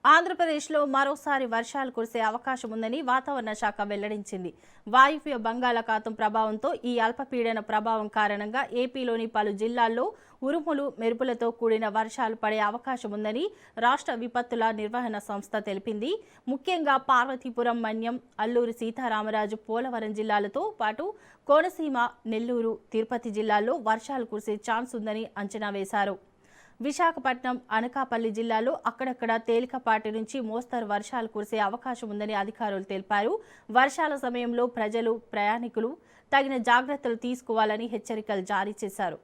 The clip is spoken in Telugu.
ఆంధ్రప్రదేశ్లో మరోసారి వర్షాలు కురిసే అవకాశం ఉందని వాతావరణ శాఖ వెల్లడించింది. వాయువ్య బంగాళాఖాతం ప్రభావంతో ఈ అల్పపీడన ప్రభావం కారణంగా ఏపీలోని పలు జిల్లాల్లో ఉరుములు, మెరుపులతో కూడిన వర్షాలు పడే అవకాశం ఉందని రాష్ట్ర విపత్తుల నిర్వహణ సంస్థ తెలిపింది. ముఖ్యంగా పార్వతీపురం, మన్యం, అల్లూరి సీతారామరాజు, పోలవరం జిల్లాలతో పాటు కోనసీమ, నెల్లూరు, తిరుపతి జిల్లాల్లో వర్షాలు కురిసే ఛాన్స్ ఉందని అంచనా వేశారు. విశాఖపట్నం, అనకాపల్లి జిల్లాలో అక్కడక్కడ తేలికపాటి నుంచి మోస్తరు వర్షాలు కురిసే అవకాశం ఉందని అధికారులు తెలిపారు. వర్షాల సమయంలో ప్రజలు, ప్రయాణికులు తగిన జాగ్రత్తలు తీసుకోవాలని హెచ్చరికలు జారీ చేశారు.